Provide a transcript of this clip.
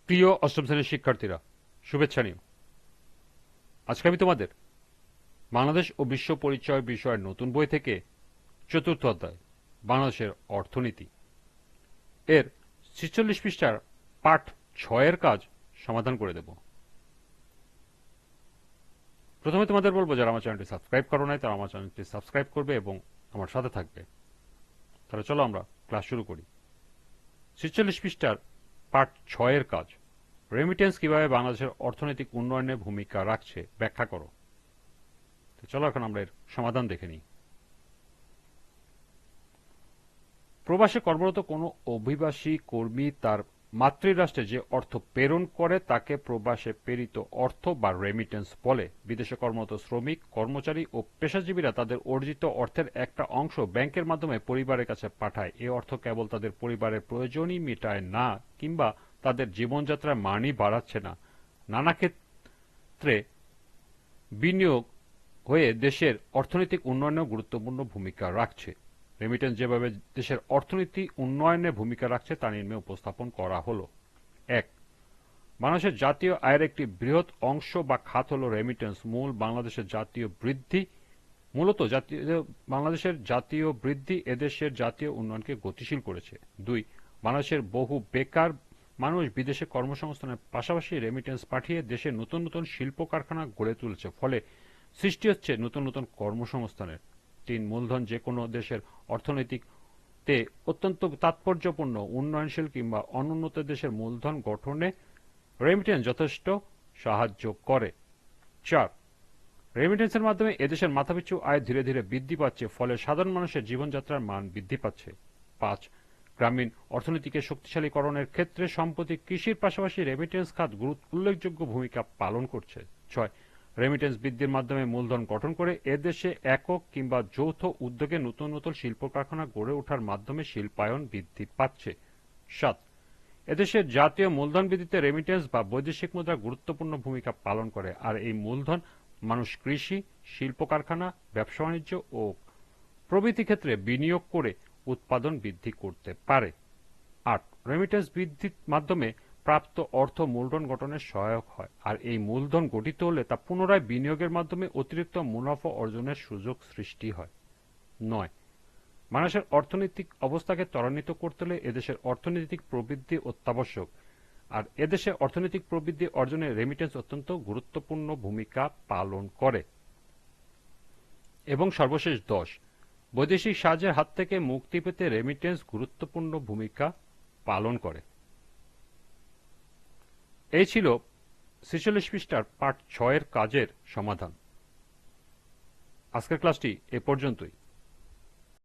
প্রিয় অষ্টম শ্রেণীর শিক্ষার্থীরা, শুভেচ্ছা নিও। আজকে আমি তোমাদের বাংলাদেশ ও বিশ্ব পরিচয় বিষয়ের নতুন বই থেকে চতুর্থ অধ্যায় বাংলাদেশের অর্থনীতি এর ৪৬ পৃষ্ঠার পাঠ ৬-এর কাজ সমাধান করে দেব। প্রথমে তোমাদের বলবো, যারা আমার চ্যানেলটি সাবস্ক্রাইব করো নাই তারা আমার চ্যানেলটি সাবস্ক্রাইব করবে এবং আমার সাথে থাকবে। তাহলে চলো আমরা ক্লাস শুরু করি। ৪৬ পৃষ্ঠার পাঠ ৬-এর কাজ, রেমিটেন্স কিভাবে বাংলাদেশের অর্থনৈতিক উন্নয়নে ভূমিকা রাখছে ব্যাখ্যা করো। চলো এখন আমরা এর সমাধান দেখে নিই। প্রবাসে কর্মরত কোনো অভিবাসী কর্মী তার মাতৃরাষ্ট্রে যে অর্থ প্রেরণ করে তাকে প্রবাসে প্রেরিত অর্থ বা রেমিটেন্স বলে। বিদেশে কর্মরত শ্রমিক, কর্মচারী ও পেশাজীবীরা তাদের অর্জিত অর্থের একটা অংশ ব্যাংকের মাধ্যমে পরিবারের কাছে পাঠায়। এ অর্থ কেবল তাদের পরিবারের প্রয়োজনই মেটায় না, কিংবা তাদের জীবনযাত্রার মানই বাড়াচ্ছে না, নানা ক্ষেত্রে বিনিয়োগ হয়ে দেশের অর্থনৈতিক উন্নয়নেও গুরুত্বপূর্ণ ভূমিকা রাখছে। রেমিটেন্স যেভাবে দেশের অর্থনীতি উন্নয়নে ভূমিকা রাখছে তা নিম্নে উপস্থাপন করা হলো। ১. বাংলাদেশের জাতীয় আয়ের একটি বৃহৎ অংশ বা খাত হল রেমিটেন্স। বাংলাদেশের জাতীয় বৃদ্ধি এদেশের জাতীয় উন্নয়নকে গতিশীল করেছে। ২. বাংলাদেশের বহু বেকার মানুষ বিদেশে কর্মসংস্থানের পাশাপাশি রেমিটেন্স পাঠিয়ে দেশে নতুন নতুন শিল্প কারখানা গড়ে তুলছে, ফলে সৃষ্টি হচ্ছে নতুন নতুন কর্মসংস্থানের। ৩. মূলধন যে কোনো দেশের অর্থনৈতিকতে অত্যন্ত তাৎপর্যপূর্ণ। উন্নয়নশীল কিংবা অনুন্নত দেশের মূলধন গঠনে রেমিটেন্স যথেষ্ট সাহায্য করে। ৪. রেমিটেন্সের মাধ্যমে এদেশের মাথাপিছু আয় ধীরে ধীরে বৃদ্ধি পাচ্ছে, ফলে সাধারণ মানুষের জীবনযাত্রার মান বৃদ্ধি পাচ্ছে। ৫. গ্রামীণ অর্থনীতিকে শক্তিশালীকরণের ক্ষেত্রে সম্প্রতি কৃষির পাশাপাশি রেমিটেন্স খাত উল্লেখযোগ্য ভূমিকা পালন করছে। ৬. রেমিটেন্স বৃদ্ধির মাধ্যমে মূলধন গঠন করে এদেশে একক কিংবা যৌথ উদ্যোগে নতুন নতুন শিল্প কারখানা গড়ে ওঠার মাধ্যমে শিল্পায়ন বৃদ্ধি পাচ্ছে। ৭. এদেশের জাতীয় মূলধন বৃদ্ধিতে রেমিটেন্স বা বৈদেশিক মুদ্রা গুরুত্বপূর্ণ ভূমিকা পালন করে, আর এই মূলধন মানুষ কৃষি, শিল্প কারখানা, ব্যবসা বাণিজ্য ও প্রভৃতি ক্ষেত্রে বিনিয়োগ করে উৎপাদন বৃদ্ধি করতে পারে। ৮. রেমিটেন্স বৃদ্ধির মাধ্যমে প্রাপ্ত অর্থ মূলধন গঠনে সহায়ক হয়, আর এই মূলধন গঠিত হলে তা পুনরায় বিনিয়োগের মাধ্যমে অতিরিক্ত মুনাফা অর্জনের সুযোগ সৃষ্টি হয়। ৯. বাংলাদেশের অর্থনৈতিক অবস্থাকে ত্বরান্বিত করতে হলে এদেশের অর্থনৈতিক প্রবৃদ্ধি অত্যাবশ্যক, আর এদেশে অর্থনৈতিক প্রবৃদ্ধি অর্জনে রেমিটেন্স অত্যন্ত গুরুত্বপূর্ণ ভূমিকা পালন করে। এবং সর্বশেষ ১০. বৈদেশিক সাহায্যের হাত থেকে মুক্তি পেতে রেমিটেন্স গুরুত্বপূর্ণ ভূমিকা পালন করে। এই ছিল ৪৬ পৃষ্ঠার পাঠ ৬-এর কাজের সমাধান। আজকের ক্লাসটি এ পর্যন্তই।